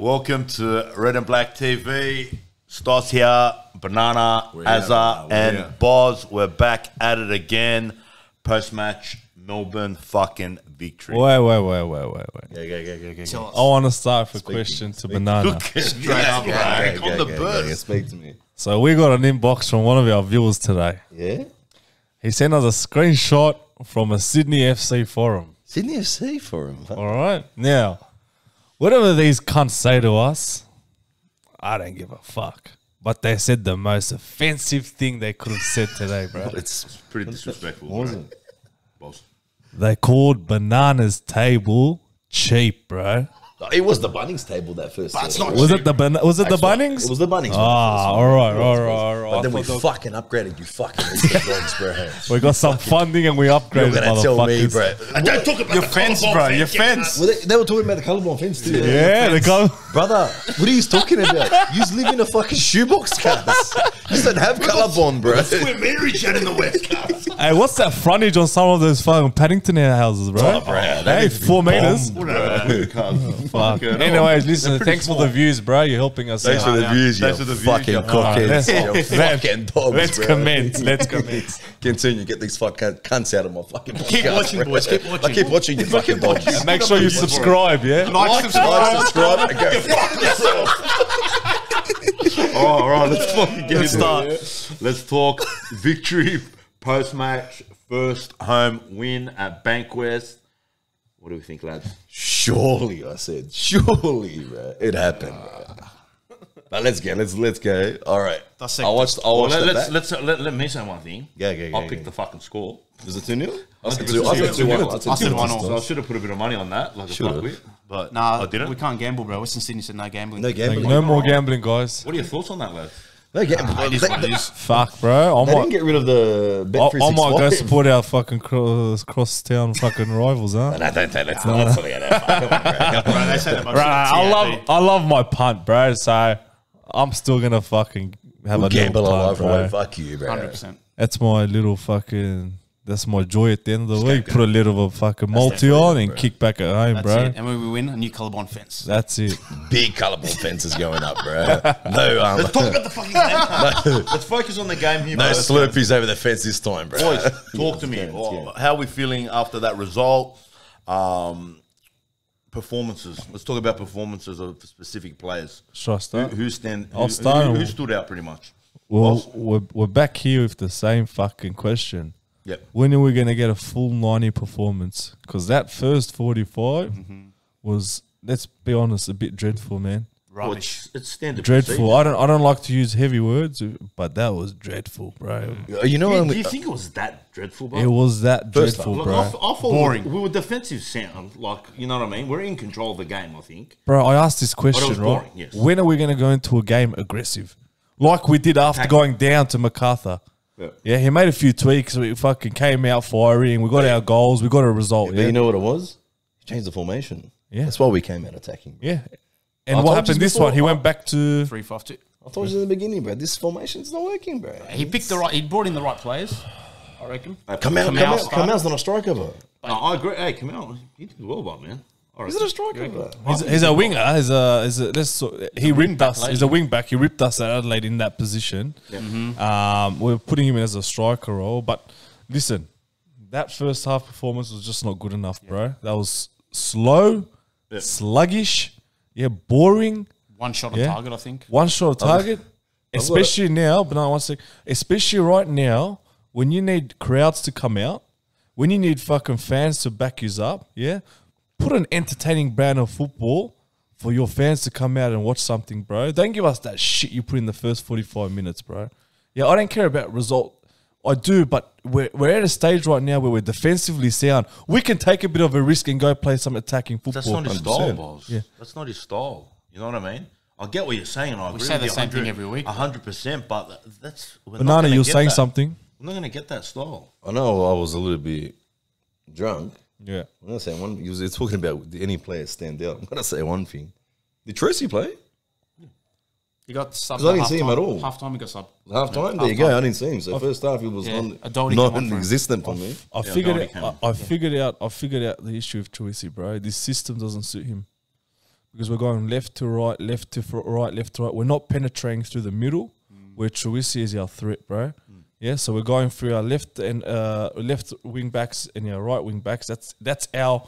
Welcome to Red and Black TV. Stos here, Banana, Azza, and Boz. We're back at it again. Post-match Melbourne fucking victory. Wait. Go. I want to start with a question to Banana. Straight up, on the burst. Speak to me. So we got an inbox from one of our viewers today. Yeah? He sent us a screenshot from a Sydney FC forum. Sydney FC for him. Huh? All right? Now, whatever these cunts say to us, I don't give a fuck. But they said the most offensive thing they could have said today, bro. It's pretty disrespectful. Wasn't it? Boss. They called Banana's table cheap, bro. It was the Bunnings table that first. But it's not Was cheap. it the Bunnings? It was the Bunnings. Ah, all right. But then we fucking upgraded you fucking dogs, bro. We got some funding and we upgraded, You're gonna tell me, bro. And don't talk about Your the fence, colourblind bro. fence, Your get fence. Well, they were talking about the colourblind fence too. Yeah, they go. Brother, what are you talking about? You just live in a fucking shoebox, cuz. You just don't have colourblind, bro. We're married shit in the West Coast. Hey, what's that frontage on some of those fucking Paddington houses, bro? Oh, bro, Hey, 4 meters. Fuck. Anyways, listen, thanks for the views, bro. You're helping us Thanks out. for the views, Thanks you for the views, fucking you cockheads. You fucking dogs, Let's bro. commence. Let's commence. Continue, get these fucking cunts out of my fucking Keep podcast, watching, bro. boys. Keep watching. I keep watching you fucking dogs. And make sure you subscribe, yeah? Like, Subscribe, and go fuck yourself. All right, let's fucking get into it. Let's talk victory post-match, first home win at Bankwest. What do we think, lads? Surely, I said, surely, bro. It happened, bro. But let's go. All right. I'll watch that. Let me say one thing. Yeah. I'll pick the fucking score. Was it 2-0? I said 2-1. 2-1. I said 1-0. So I should have put a bit of money on that, like a Should've. fuckwit. But Nah, I didn't. we can't gamble, bro. Western Sydney said no gambling. No gambling. No more gambling, guys. What are your thoughts on that, lads? No gambling. It is what it is. Fuck, bro. They didn't get rid of the Bet I might go 365. support our fucking cross-town fucking rivals, huh? No, don't say let's not forget that. Bro, they said Bro, I love my punt, bro. So I'm still gonna fucking have a Gamble little all punt, over, bro. fuck you, bro. 100%. That's my little fucking. That's my joy at the end of the week. Put a little of a fucking multi on and kick back at home, That's bro. it. And when we win, a new colourblind fence. That's it. Big colourable fences going up, bro. No, Let's talk about the fucking game. Let's focus on the game here. no boys. Slurpees over the fence this time, bro. Boys, talk to me. How are we feeling after that result? Performances. Let's talk about performances of specific players. Should I start? Who stood out pretty much? Well, we're back here with the same fucking question. Yep. When are we going to get a full 90 performance? Because that first 45 was, let's be honest, a bit dreadful, man. Well, Rubbish. it's standard. Dreadful. I don't like to use heavy words, but that was dreadful, bro. You know Do you think it was that dreadful, bro? It was that First dreadful, Look, bro. I thought Boring. we were defensive sound. Like, you know what I mean? We're in control of the game, I think. Bro, I asked this question, was right? boring, yes. When are we going to go into a game aggressive? Like we did after going down to MacArthur. Yeah, he made a few tweaks. We fucking came out firing. We got our goals. We got a result. But you know what it was? He changed the formation. Yeah. That's why we came out attacking. Yeah. And I what told happened you this before, one? He went back to... 3-5-2. I told you in the beginning, bro. This formation's not working, bro. He picked the right. He brought in the right players. I reckon. Kamal's not a striker, bro. No, I agree. Hey, Kamal, he did well, but man. He's not a striker, bro. He's a winger. He ripped us. He's a wing back. He ripped us at Adelaide in that position. We're putting him in as a striker role. But listen, that first half performance was just not good enough, bro. That was slow, sluggish, boring. One shot on target, I think. One shot on target. Especially now, but no, one sec. Especially right now, when you need crowds to come out, when you need fucking fans to back you up, put an entertaining brand of football for your fans to come out and watch something, bro. Don't give us that shit you put in the first 45 minutes, bro. Yeah, I don't care about result. I do, but we're at a stage right now where we're defensively sound. We can take a bit of a risk and go play some attacking football. That's not his style, boss. Yeah. That's not his style. You know what I mean? I get what you're saying. I agree say with the you same thing every week. 100%, but that's... Banana, you're saying something? We're not going to get that style. I know I was a little bit drunk. Yeah. I'm going to say one. He was talking about did any players stand out. I'm going to say one thing. Did Tracy play? He got subbed. Because I didn't see him at all. Half time he got subbed. Half time? There you go. I didn't see him. So first half he was non-existent for me. I figured out the issue with Troisi, bro. This system doesn't suit him. because we're going left to right, left to right, left to right. We're not penetrating through the middle, where Truisi is our threat, bro. Yeah, so we're going through our left and left wing backs and our right wing backs. That's our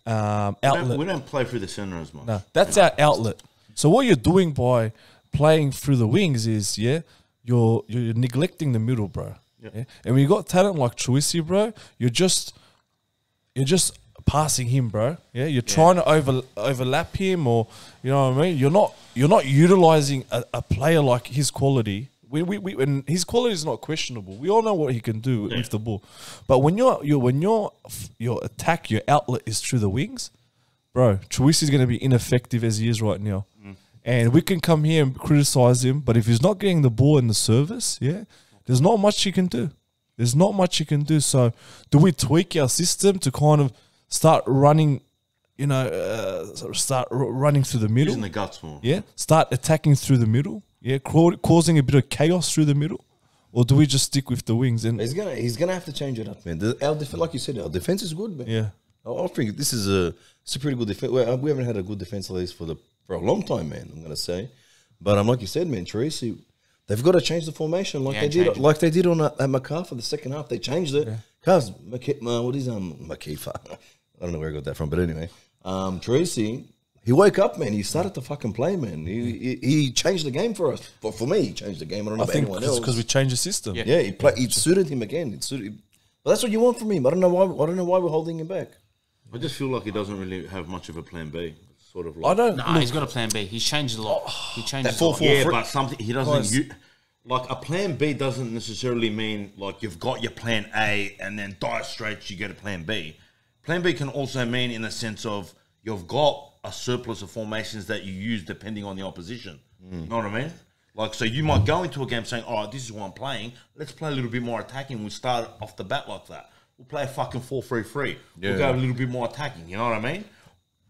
outlet. We don't play through the center as much. No, that's our outlet. So what you're doing by playing through the wings is, you're neglecting the middle, bro. Yep. Yeah? And when you got talent like Truisi, bro, you're just passing him, bro. Yeah, you're trying to overlap him, or you know what I mean. You're not utilizing a player like his quality. And his quality is not questionable. We all know what he can do with the ball. But when your attack, your outlet is through the wings, bro, Truisi is going to be ineffective as he is right now. And we can come here and criticize him, but if he's not getting the ball in the service, there's not much he can do. There's not much he can do. So do we tweak our system to kind of start running, start running through the middle? Using the guts more. Yeah, start attacking through the middle. Yeah, causing a bit of chaos through the middle, or do we just stick with the wings? And he's gonna have to change it up, man. Like you said, our defense is good, man. Yeah, I think this is a pretty good defense. Well, we haven't had a good defense at least for a long time, man. I'm gonna say, but like you said, man, Truisi, they've got to change the formation like they did on at MacArthur the second half. They changed it. Cause what is McKeefer? I don't know where I got that from, but anyway, Truisi. He woke up, man. He started to fucking play, man. He changed the game for us. For me, he changed the game. I don't know about anyone else. Because we changed the system. Yeah, he suited him again. But that's what you want from him. I don't know why we're holding him back. I just feel like he doesn't really have much of a plan B. It's sort of like he's got a plan B. He's changed a lot. He changed a lot. Yeah, but something he doesn't. Like a plan B doesn't necessarily mean like you've got your plan A and then dire straits you get a plan B. Plan B can also mean in the sense of you've got a surplus of formations that you use depending on the opposition. You know what I mean? Like, so you might go into a game saying, all right, this is what I'm playing. Let's play a little bit more attacking. We'll start off the bat like that. We'll play a fucking 4-3-3. We'll go a little bit more attacking. You know what I mean?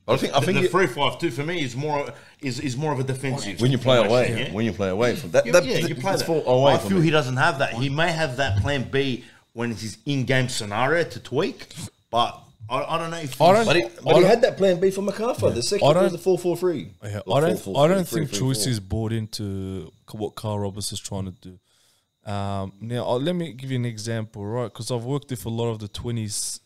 I think the 3-5-2 for me is more of a defensive. When you play away, when you play away from that, you play that. I feel he doesn't have that. He may have that plan B when it's his in-game scenario to tweak, but I don't know if but he had that plan B for MacArthur. The second was the 4-4-3. Yeah, I don't think Truisi's bought into what Carl Roberts is trying to do. Now, let me give you an example, right? Because I've worked with a lot of the 20s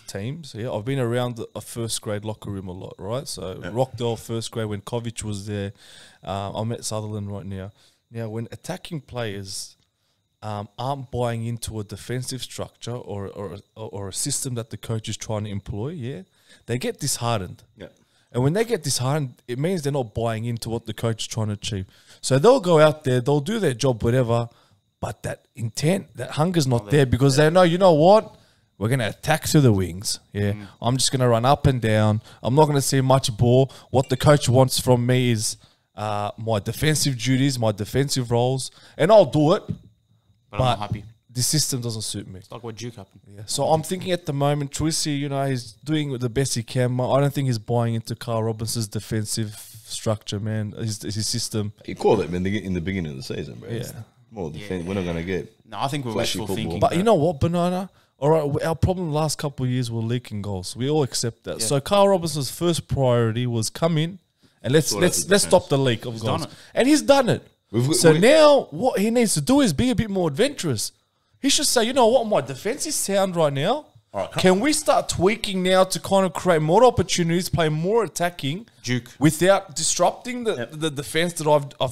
teams. Yeah, I've been around a first grade locker room a lot, right? So Rockdale first grade when Kovic was there. I'm at Sutherland right now. Now, when attacking players aren't buying into a defensive structure or a system that the coach is trying to employ, they get disheartened. Yeah. And when they get disheartened, it means they're not buying into what the coach is trying to achieve. So they'll go out there, they'll do their job, whatever, but that intent, that hunger's not there because they know, you know what? We're going to attack through the wings. Yeah, I'm just going to run up and down. I'm not going to see much ball. What the coach wants from me is my defensive duties, my defensive roles, and I'll do it. But I'm not happy. The system doesn't suit me. It's like what Duke happened. Yeah. So I'm thinking at the moment, Truisi, he's doing the best he can. I don't think he's buying into Carl Robinson's defensive structure, man. His system. He called it, man, in the beginning of the season, bro. Yeah. More defense. We're not going to get. No, I think we're wishful thinking. But you know what, Banana? All right, our problem the last couple of years were leaking goals. We all accept that. Yeah. So Carl Robinson's first priority was come in and let's stop the leak of goals. And he's done it. Now what he needs to do is be a bit more adventurous. He should say, you know what, my defense is sound right now. All right, can we start tweaking now to kind of create more opportunities, play more attacking, Duke, without disrupting the defense that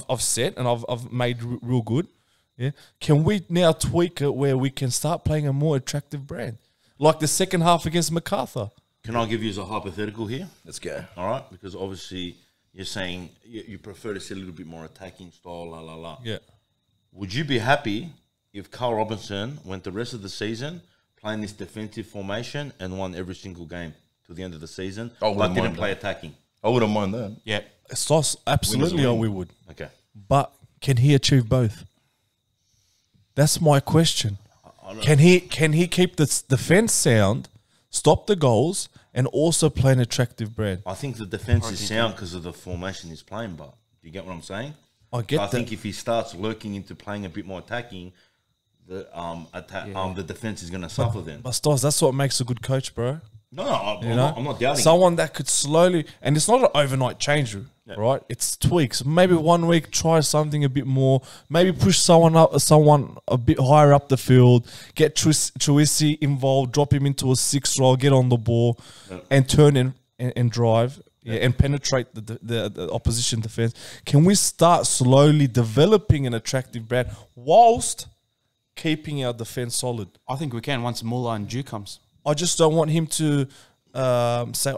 I've set and I've made real good. Yeah, can we now tweak it where we can start playing a more attractive brand, like the second half against MacArthur? Can I give you as a hypothetical here? Let's go. All right, because obviously you're saying you prefer to see a little bit more attacking style, la la la. Yeah. Would you be happy if Carl Robinson went the rest of the season playing this defensive formation and won every single game to the end of the season, but didn't play attacking? I wouldn't mind that. Yeah, Stos, absolutely, we would. Okay, but can he achieve both? That's my question. Can he keep the defense sound, stop the goals, and also play an attractive brand? I think the defense is sound because of the formation he's playing. But do you get what I'm saying? I get that. I think if he starts lurking into playing a bit more attacking, the defense is going to suffer then. But Stos, that's what makes a good coach, bro. No, I'm not doubting. Someone that could slowly, and it's not an overnight change, right? It's tweaks. Maybe 1 week try something a bit more. Maybe push someone a bit higher up the field. Get Truisi involved. Drop him into a 6 role. Get on the ball, and turn and drive. Yeah, and penetrate the opposition defense. Can we start slowly developing an attractive brand whilst keeping our defense solid? I think we can once Muller and Duke comes. I just don't want him to say,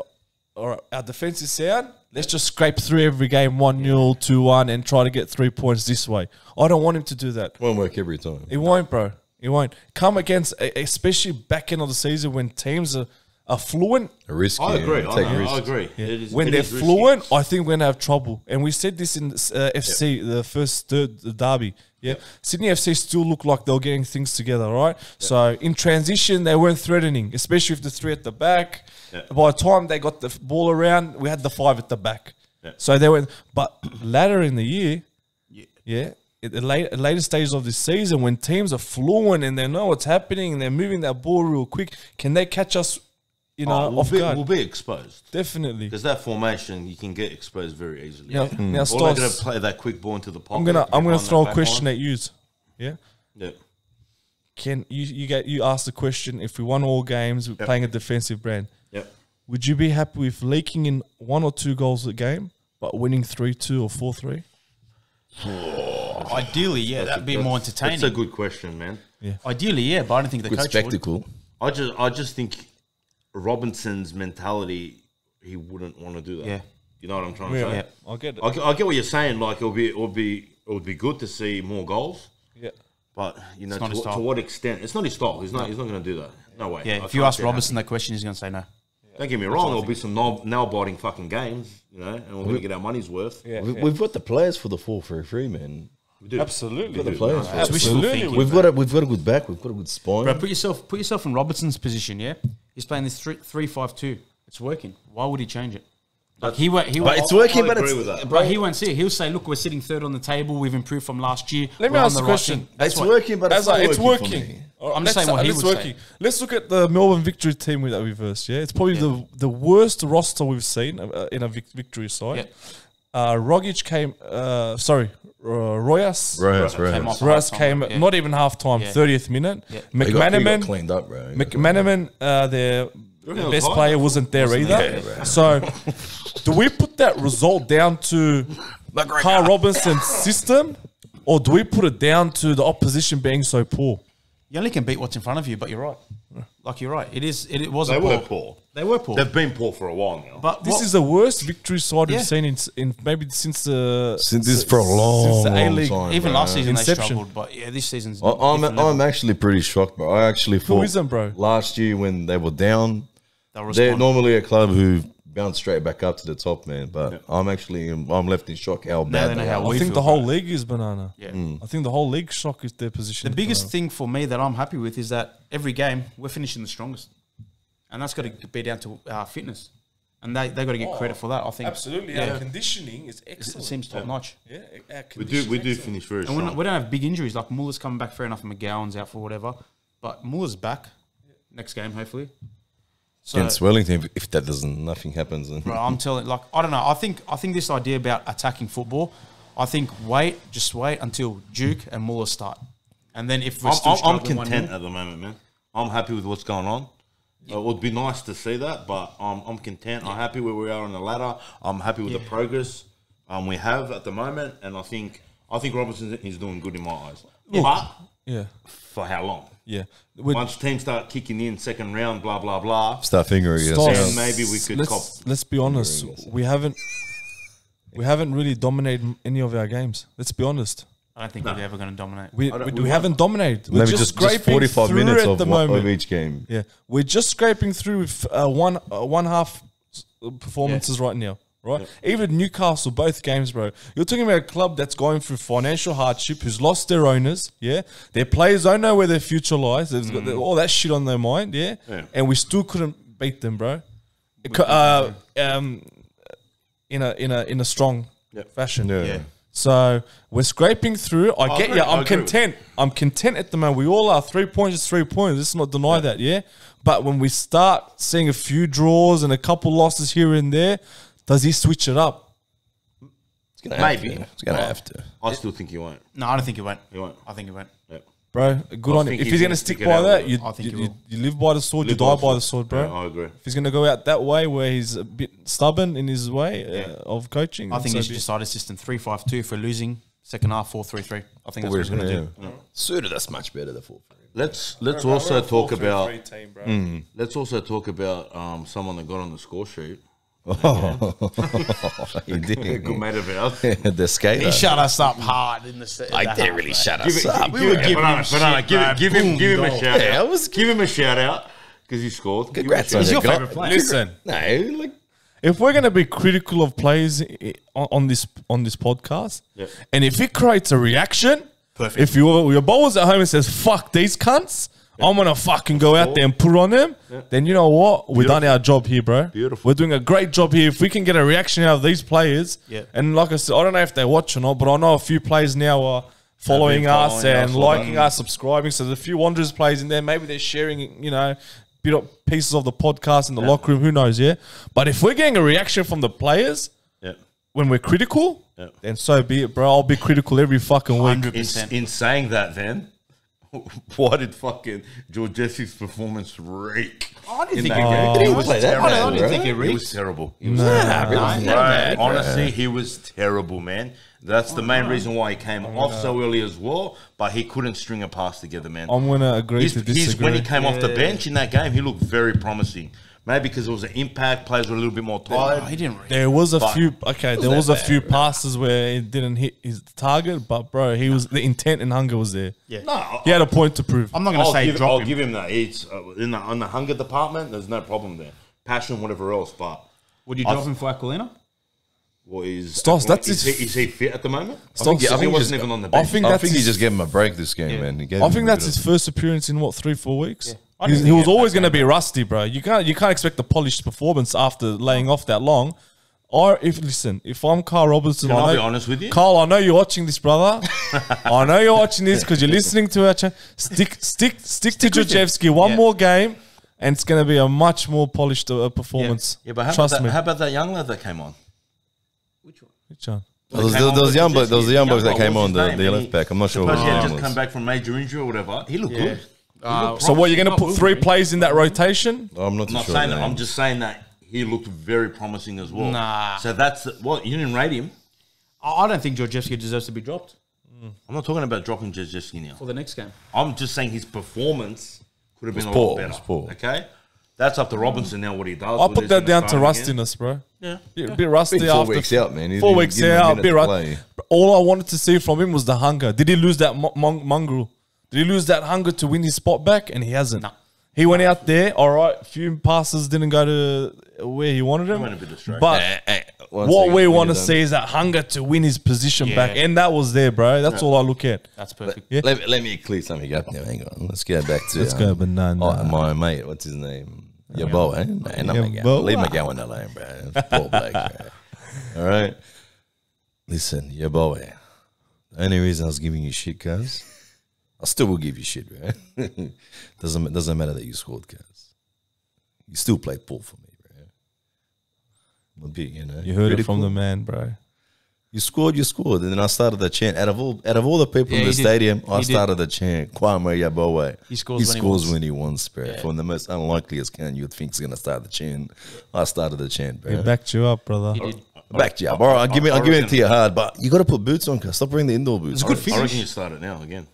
all right, our defense is sound. Let's just scrape through every game 1-0, 2-1 and try to get 3 points this way. I don't want him to do that. Won't work every time. It won't, bro. It won't. Come against, especially back end of the season when teams are fluent. Risky. I agree. I agree. Yeah. When they're fluent, I think we're going to have trouble. And we said this in FC, the first third, the derby. Yeah. Sydney FC still look like they were getting things together, right? So in transition, they weren't threatening, especially with the 3 at the back. By the time they got the ball around, we had the 5 at the back. So they went, but later in the year, at the later stages of the season, when teams are fluent and they know what's happening and they're moving that ball real quick, can they catch us? Off guard. We'll be exposed. Definitely. Because that formation, you can get exposed very easily. Now, All Stos, they're going to play that quick ball into the pocket. I'm gonna throw a question at you. Yeah? Yeah. Can you ask the question, if we won all games, we're playing a defensive brand. Yep. Would you be happy with leaking in 1 or 2 goals a game, but winning 3-2 or 4-3? Ideally, yeah, that'd be more entertaining. That's a good question, man. Yeah. Ideally, yeah, but I don't think the Good coach spectacle. I just think Robinson's mentality, he wouldn't want to do that. Yeah. You know what I'm trying to say? Yeah. I get it. I get what you're saying. Like it would be good to see more goals. Yeah. But you know, not his to style. what extent? It's not his style. He's not going to do that. No way. Yeah, I if you can't ask see it Robertson that question, he's going to say no. happening. Don't get me wrong. There'll be some nail-biting fucking games, you know, and we're going to get our money's worth. Yeah. We've got the players for the 4-3-3, man. We do. Absolutely. We've got the players. For it. Absolutely. We've got a good back. We've got a good spine. Bro, put yourself in Robertson's position, yeah? He's playing this 3-5-2. It's working. Why would he change it? Like he won't. But it's working, I but agree it's with that. But he won't see it. He'll say, "Look, we're sitting third on the table. We've improved from last year." Let me We're on ask the right question. thing." That's it's what- working, but it's not It's working. For working. me. I'm just saying what he would say. Let's look at the Melbourne Victory team that we versed. Yeah, it's probably the worst roster we've seen in a victory side. Rogic came. Royas. Royas came Yeah. not even half time, Yeah. 30th minute. Yeah. He got McManaman. cleaned up, bro. McManaman, their best high. player, wasn't there either. So, do we put that result down to Carl Robinson's system, or do we put it down to the opposition being so poor? You only can beat what's in front of you, but you're right. Like you're right. It was. They were poor. They were poor. They've been poor for a while now. But This is the worst victory side Yeah. we've seen in maybe since the for a long, the long A-League. time. even bro. last season Inception. they struggled, but yeah, this season's. I'm actually pretty shocked, bro. I actually thought isn't, bro? last year when they were down, They'll respond. they're normally a club who bounce straight back up to the top, man. But I'm left in shock how bad they they know how are. we I think feel the whole about league is banana. Yeah. I think the whole league shock is their position. The biggest thing for me that I'm happy with is that every game we're finishing the strongest, and that's got to be down to our fitness, and they got to get credit for that. I think Absolutely, Yeah. our conditioning is It excellent. seems top notch. Yeah, our we conditioning do excellent. finish very And strong. we don't have big injuries. Like Muller's coming back, fair enough. McGowan's out for whatever, but Muller's back next game hopefully. So Against Wellington, if that nothing happens. Then bro, I'm telling, like, I don't know. I think this idea about attacking football, I think just wait until Duke and Muller start, and then if we're still I'm struggling content 1-0, at the moment, man. I'm happy with what's going on. It would be nice to see that, but I'm content. I'm happy where we are on the ladder. I'm happy with the progress we have at the moment, and I think Robinson is doing good in my eyes. But Yeah, for how long? yeah. Once teams start kicking in second round, blah blah blah, start fingering Stos. yourself. then maybe we could cop. Let's be honest. We haven't really dominated any of our games. Let's be honest. I don't think we're ever going to dominate. We we haven't dominated. We're Maybe just scraping 45 through minutes at of the moment. of each game. Yeah, we're just scraping through with one half performances right now. Right, even Newcastle, both games, bro. You're talking about a club that's going through financial hardship, who's lost their owners. Yeah, their players don't know where their future lies. They've got all that shit on their mind. Yeah, and we still couldn't beat them, bro. In a strong fashion. Yeah. So we're scraping through. I get agree. you. I I'm agree with content. I'm content at the moment. We all are. 3 points is 3 points. Let's not deny that. Yeah. But when we start seeing a few draws and a couple losses here and there, does he switch it up? Maybe. He's going to have to. I still think he won't. No, I don't think he won't. He won't. I think he won't. Yep. Bro, good on him. think If he's he's going gonna to stick stick it by out that, with you, I think he you, will. you live by the sword, you Live die by by the the sword, bro. Yeah, I agree. If he's going to go out that way where he's a bit stubborn in his way of coaching, I think so he should be it. decide a system 3-5-2 for losing. Second half 4-3-3. I think that's what he's going to do. Suited us much better, the 4-3. Let's also talk about Team, bro. let's also talk about someone that got on the score sheet. He did. Good mate of ours. The skater. He shut us up hard in the. I didn't really shut us up. Give him a shout Yeah, out. I was- Give him a shout out because he scored. Congrats Give on him a your shout out. favourite player. Listen, No, like, if we're going to be critical of players on this podcast, Yeah. and if it creates a reaction, Perfect. if your bowler's at home and says, fuck these cunts, I'm going to fucking go out there and put on them, then you know what? We've done our job here, bro. Beautiful. We're doing a great job here. If we can get a reaction out of these players, and like I said, I don't know if they watch or not, but I know a few players now are following us following and us, liking us, subscribing. So there's a few Wanderers players in there. Maybe they're sharing, bit of pieces of the podcast in the locker room. Who knows, yeah? But if we're getting a reaction from the players Yeah. when we're critical, then so be it, bro. I'll be critical every fucking week. 100%. In saying that, then, why did fucking Georgescu's performance reek? I didn't in think that he game? reeked. He didn't play that terrible. bad, I didn't bro. think he He reeked. was terrible. bad, Honestly, he was terrible, man. That's the main reason why he came off so early as well. But he couldn't string a pass together, man. I'm going to agree to disagree. When he came off the bench in that game, he looked very promising. Maybe because it was an impact, players were a little bit more tired. He didn't reek. There was a But- few. Okay, there was a few passes where it didn't hit his target, but bro, the intent and hunger was there. Yeah. No, He had a point to prove. I'm not going to say I'll drop him. give him that. It's on the hunger department. There's no problem there. Passion, whatever else. But Would you drop him for Aquilina? what is Stos, that's is his- he, is he fit at the moment? Stos, I think he he wasn't just- even on the I bench. think I that's think he his, just gave him a break this game, man. He gave I him think a that's bit his first appearance in 3-4 weeks. I He didn't was think always that going to be rusty, bro. You can't expect a polished performance after laying off that long. Or if I'm Carl Robertson, Can I be know- honest with you? Carl, I know you're watching this, brother. I know you're watching this because you're listening to our channel. Stick to Georgievski one more game, and it's going to be a much more polished performance. Yeah, but Trust me. how about that young lad that came on? Which one? There was young bucks that came on the left left back. I'm not sure Suppose what he had his just name come was. back from major injury or whatever. He looked good. So what, you're going to put 3 players in that rotation? I'm not I'm too not sure. saying the that. name. I'm just saying that he looked very promising as well. Nah. So that's what you didn't rate him. I don't think Georgievski deserves to be dropped I'm not talking about dropping Georgievski now. for the next game. I'm just saying his performance could have been a poor, lot better. it was poor. Okay, that's up to Robinson now. What he does. I'll whether put he's that gonna down to start rustiness, bro. again. Yeah, a bit rusty Been 4 after weeks out, man. He 4 didn't weeks give him a out, minute bit to rusty. play. All I wanted to see from him was the hunger. Did he lose that mongrel? Did he lose that hunger to win his spot back? And he hasn't. No. He went out there, all right, a few passes didn't go to where he wanted him. went a bit distracted. But One what second, we when want to you're done. see is that hunger to win his position Yeah. back. And that was there, bro. That's all I look at. That's perfect. Yeah. Let me clear something up now. Hang on. Let's go back to Let's go, banana. my mate. What's his name? Your boy, eh? Nah, not Your McGowan. boy. Leave McGowan alone, bro. Poor bloke, bro. All right. Listen, your boy. The only reason I was giving you shit, cuz, I still will give you shit, bro. doesn't matter that you scored, cuz. You still played poor for me, bro. A bit, You heard it from critical. the man, bro. You scored, and then I started the chant. Out of all the people Yeah, in the he did. stadium, I He did. started the chant. Kwame Yabowe. He scores when he wants. bro. Yeah. From the most unlikeliest can you'd think is gonna start the chant. I started the chant, bro. He backed you up, brother. He did. Backed you up. All right, I'll give it to you hard, but you got to put boots on, cuz. Stop wearing the indoor boots. It's a good I finish. reckon you start it now again.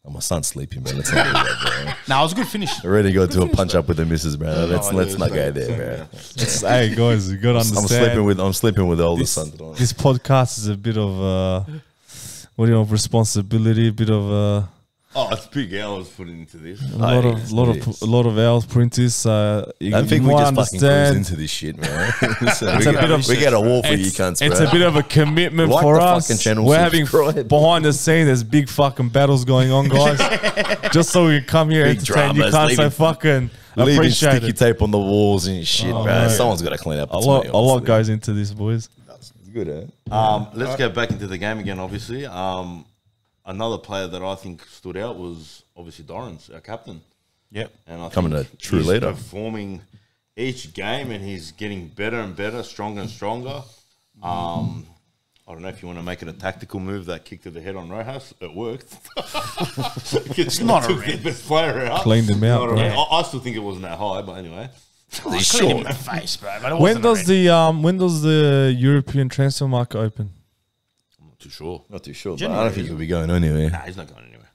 Oh, my son's sleeping, bro. Let's not do that, bro. No, it was a good finish. Already got to a punch up with the missus, bro. Let's not go there, bro. Hey, guys, you got to understand. I'm sleeping with the oldest this, son tonight. this podcast is a bit of responsibility, a bit of Oh, it's big hours put into this. a lot of hours printers. So you, I think you we might just fucking cruise understand. into this shit, man. Listen, It's a bit of- we get a war for you It's, cunts, bro. it's a bit of a commitment Like for the us. fucking channel, We're having subscribe. behind the scene. There's big fucking battles going on, guys. Just so we can come here and Big entertain you. dramas, Can't say leaving- fucking leaving appreciate sticky it. tape on the walls and shit, bro. mate. Someone's got to clean up. A lot goes into this, boys. Good, eh? Let's go back into the game again, obviously. Another player that I think stood out was obviously Dorrans, our captain. Yep. And I Coming think a true he's leader. performing each game, and he's getting better and better, stronger and stronger. I don't know if you want to make it a tactical move, that kick to the head on Rojas. It worked. It's not a the red. best player out. Cleaned him out, Not a bro. red. I still think it wasn't that high, but anyway. He's cleaned him in the face, bro. But it When wasn't a red. when does the European transfer market open? I'm not too sure. Not too sure, but I January, don't think he'll be going anywhere. Nah, he's not going anywhere.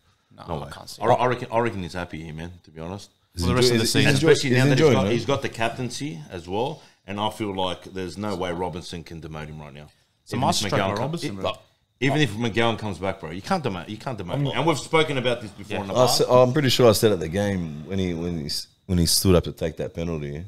No, I can't see. I reckon he's happy here, man, to be honest. For the rest of the He's season. Especially now that enjoying it. he's got the captaincy as well. And I feel like there's no way Robinson can demote him right now. It's a Even if master stroke by McGowan Robinson, bro. even if McGowan comes back, bro, you can't demote him. And we've spoken about this before in the I past. I'm pretty sure I said at the game when he stood up to take that penalty.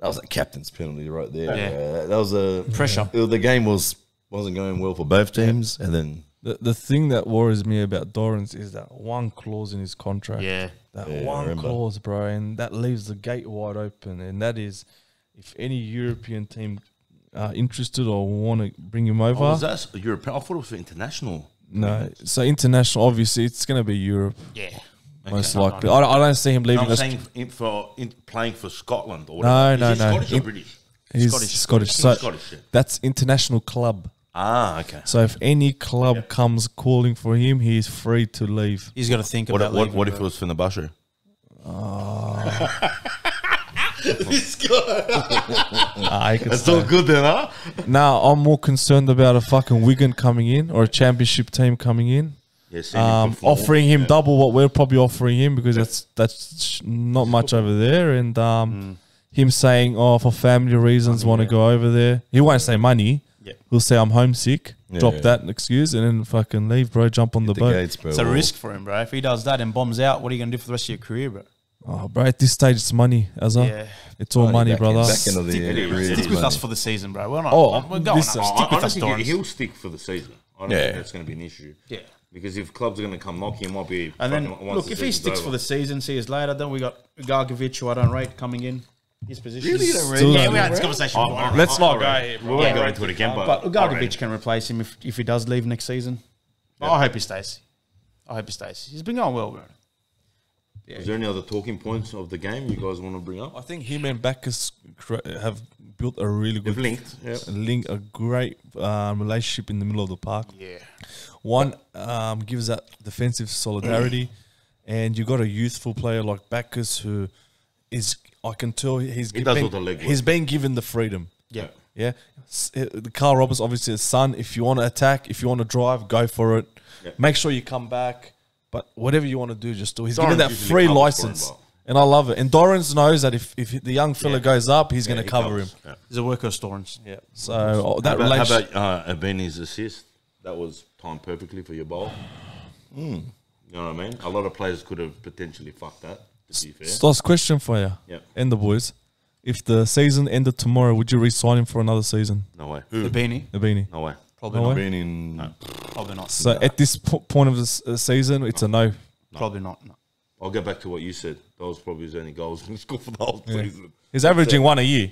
That was a captain's penalty right there. Yeah. That was a Pressure. The game wasn't going well for both teams, and then The thing that worries me about Dorrance is that one clause in his contract. Yeah. That Yeah, I one remember. clause, bro, and that leaves the gate wide open. And that is, if any European team are interested or want to bring him over, Oh, was that European? I thought it was for international. no. So international, obviously, it's going to be Europe Yeah. most likely. I don't see him leaving I'm us. saying playing for Scotland or No, whatever. Is he no. Scottish or In- British? He's Scottish. Scottish. So Scottish, yeah. that's international club. Ah, okay. So if any club comes calling for him, he is free to leave. He's got to think What about leaving, if it bro. was Fenerbahce? That's all good then, huh? Now I'm more concerned about a fucking Wigan coming in or a championship team coming in, Yeah, send him for offering him double what we're probably offering him because that's not much over there, and him saying, "Oh, for family reasons, want to go over there." He won't say money. Yeah. He'll say, "I'm homesick." Drop Yeah. that excuse and then fucking leave, bro. Jump on the the boat. gates, bro. It's a risk for him, bro. If he does that and bombs out, what are you going to do for the rest of your career, bro? Oh, bro, at this stage, it's money, Azza. Yeah. It's all money, brother. Back end of the Stick year, with it. really Stick with money. us for the season, bro. We're not. Oh, we're going listen, up. I Stick with don't us, think Dorrance. he'll stick for the season. I don't Yeah. think that's going to be an issue. Yeah. Because if clubs are going to come knocking, it might be. And then, fucking once look, the if he season's sticks over. for the season, see us later. Then we got Gargovic, who I don't rate, coming in. His position. Really? You don't rate Still Yeah, don't we had rate? this conversation. before. Let's not go alright. here, We bro. won't Yeah, go right. into it again, But but Gargovic can replace him if he does leave next season. I hope he stays. I hope he stays. He's been going well, bro. Is there any other talking points of the game you guys want to bring up? I think him and Bacchus have built a really good They've linked. Yeah. a great relationship in the middle of the park. Yeah. One gives that defensive solidarity, and you got a youthful player like Bacchus who is, I can tell he's He does all the legwork. he's been given the freedom. Yeah. Yeah, the Carl Roberts obviously his son. If you want to attack, if you want to drive, go for it. Yeah. Make sure you come back. But whatever you want to do, just do. He's Dorrance given that usually free covers for him, license, but- and I love it. And Dorrance knows that if the young fella goes up, he's going to He cover covers. him. Yeah. He's a workhorse, Dorrance. Yeah. So that How relationship. about Abeni's assist? That was timed perfectly for your bowl. You know what I mean? A lot of players could have potentially fucked that, to be fair. Stos, question for you. Yep. And the boys. If the season ended tomorrow, would you re-sign him for another season? No way. The beanie. Abini. No way. Probably No not. way? Been in Probably not. So at this point of the season, it's a no. Probably not. No. I'll go back to what you said. That was probably his only goals in school for the whole season. He's averaging one a year.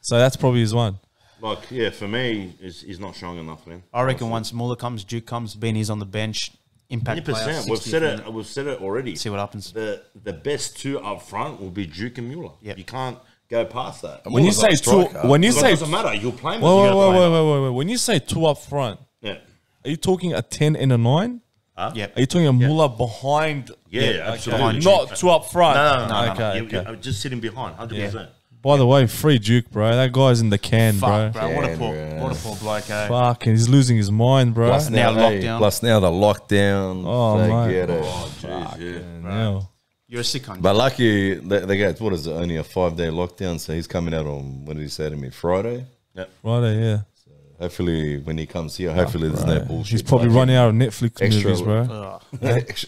So that's probably his one. Like, yeah, for me, he's not strong enough, man. I reckon once Muller comes, Duke comes, Beanie's on the bench, impact player. 100%. We've 60th said minute. it. We've said it already. See what happens. The best two up front will be Duke and Mueller. Yep. You can't go past that. When you Muller's not say a two, striker. when you It say doesn't matter. You'll play him. wait, you wait, gotta wait, play him. wait, wait, wait. When you say two up front, Yeah. are you talking a 10 and a 9? Yep. Are you talking a Muller behind? Yeah, absolutely. Behind Not two up front. No. Okay, You- okay. you're just sitting behind, 100%. By the way, free Duke, bro. That guy's in the can, Fuck, bro. bro. What a Yeah, poor, bro. what a poor bloke, eh? Fucking, he's losing his mind, bro. plus now now, lockdown. plus now the lockdown. Oh, mate. Forget it. Oh, jeez, yeah. Yeah. You're a sick cunt. But lucky they got what is it? Only a 5-day lockdown, so he's coming out on what did he say to me? Friday. Right, yeah. Hopefully, when he comes here, hopefully there's no bullshit. He's probably like running out of Netflix Extra- movies, bro.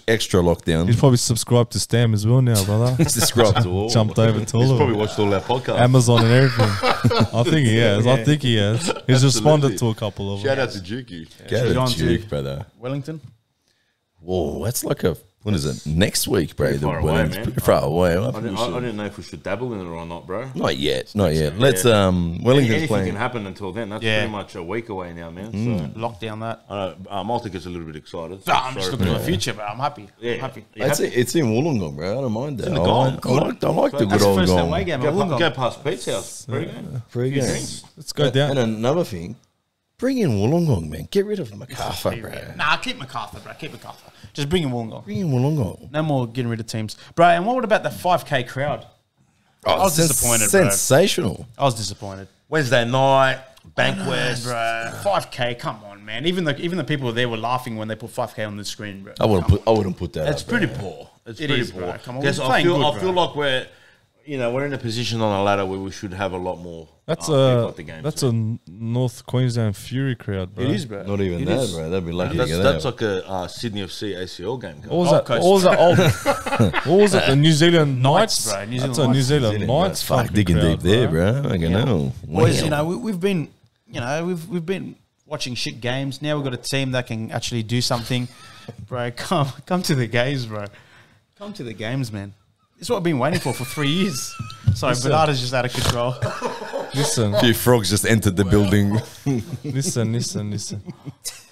extra lockdown. He's probably subscribed to Stam as well now, brother. He's subscribed to all. Jumped over to He's all of probably them. watched all our podcasts. Amazon and everything. I think he has. I think he has. He's responded to a couple of them. Shout out to Jukey. Get Should we go on a to- Duke, brother. Wellington? Whoa, that's like a When is it? Next week, bro. Pretty far away, man. Pretty far away. I didn't know if we should dabble in it or not, bro. Not yet. Let's Wellington's Anything playing. can happen until then. That's pretty much a week away now, man. So Lock down that. Malta gets a little bit excited. I'm just looking to the future, but I'm happy. Yeah. I'm happy. It's in Wollongong, bro. I don't mind that. in the I like the good That's the old first away Gong. game. Go past Pete's house. Pre-game. Pre-game. Let's go down. And another thing, bring in Wollongong, man. Get rid of MacArthur, bro. Nah, keep MacArthur, bro. Keep MacArthur. Just bring in Wollongong. Bring in Wollongong. No more getting rid of teams. Bro, and what about the 5K crowd? I was disappointed, bro. Sensational. I was disappointed. Wednesday night, Bankwest. Bro, 5K, come on, man. Even the people there were laughing when they put 5K on the screen, bro. I wouldn't put that. It's up, pretty bro. poor. It's It pretty is, poor. bro. Come on, Guess we're I playing feel good, I feel bro. like we're in a position on the ladder where we should have a lot more. That's people at the games, that's man. a North Queensland Fury crowd, bro. It is, bro. Not even It that, is. bro. That'd be lucky to get That's that. like a Sydney FC ACL game. What was Gold that? Coast. What was that? What was it? The New Zealand Knights. bro. New That's Zealand a New Knights. Zealand Knights. Fuck, fucking digging crowd, deep there, bro. I can know. Boys, Wow. you know, we've been, we've been watching shit games. Now we've got a team that can actually do something. Bro, come to the games, bro. Come to the games, man. It's what I've been waiting for 3 years. Sorry, Bernardo's just out of control. Listen, A few frogs just entered the building. listen.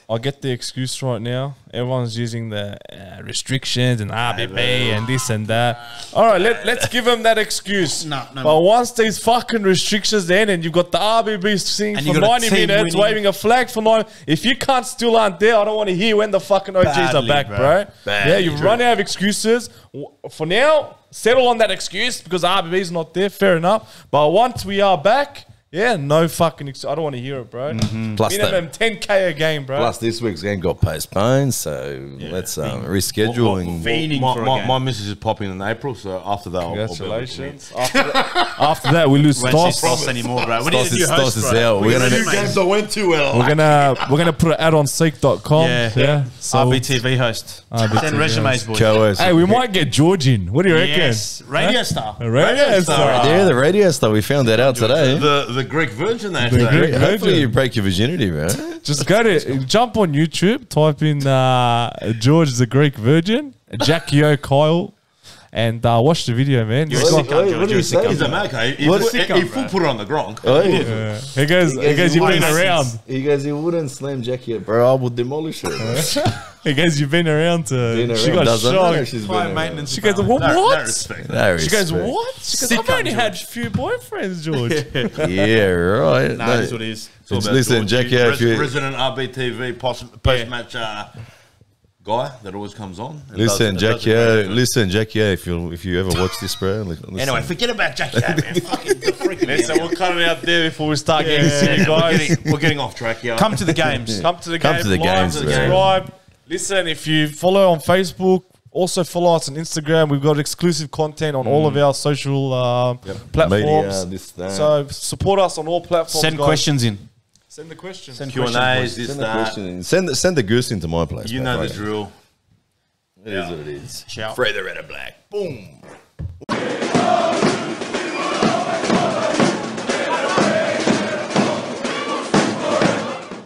I get the excuse right now. Everyone's using the restrictions and RBB and this and that. All right, let's give them that excuse. No but once these fucking restrictions end and you've got the RBB singing And for you got a 90 team minutes, winning. waving a flag for 90, if you can't still aren't there, I don't want to hear when the fucking OGs are Badly, back, bro. bro. Badly. Yeah, you've run out of excuses. For now, settle on that excuse because RBB's not there. Fair enough. But once we are back, yeah, no fucking excuse. I don't want to hear it, bro. Plus Minimum 10K a game, bro. Plus, this week's game got postponed, so let's reschedule. and Fiending for a game. My missus is popping in April, so after that, I'll be able to Congratulations. After that, we lose Won't see Stos. Stos anymore, bro. We need a new Stos host, is bro. out. We're gonna Two games I went to. We're gonna put an ad on seek.com. Yeah. So, RBTV host. RBTV Send resumes, boys. co-host. hey, we might get George in. What do you reckon? Yes. Radio star. A radio star. Yeah, the radio star. We found that out today. The Greek Virgin, they The say. Greek- Hopefully, you break your virginity, bro. Just jump on YouTube, type in George the Greek Virgin, Jack Yo Kyle, and watch the video, man. You're He's a got- sick cunt, George. You're a sick He's a cunt. mad guy. What He a sick full put it on the gronk. Oh, He goes, you've been around. He goes, you wouldn't slam Jackie yet, bro. I would demolish her. He goes, you've been around to. She got Doesn't matter if shocked. she's High been maintenance. She goes, what? No What? respect. No She goes, respect. what? She goes, Sick I've only cunt, had a few boyfriends, George. Yeah, right. Nah, No. that's what it is. It's all about Listen, Georgie, Jackie, if you resident RBTV post-match guy that always comes on. and listen, does a great job. Jackie, if you ever watch this, bro. Listen. Anyway, forget about Jackie, man. Fucking freaking Listen, we'll cut it out there before we start getting sick, guys. we're getting off track here. Come to the games. Come to the Come game, to the like, games, bro. subscribe. Listen, if you follow on Facebook, also follow us on Instagram. We've got exclusive content on all of our social platforms. Media, this, that. So support us on all platforms. Send guys. questions in. Send the questions. Send Q&As, questions, this, Send the that. question in. Send the goose into my place. You bro, know right? the drill. It is what it is. boys. Shout. Free the red and black. Boom.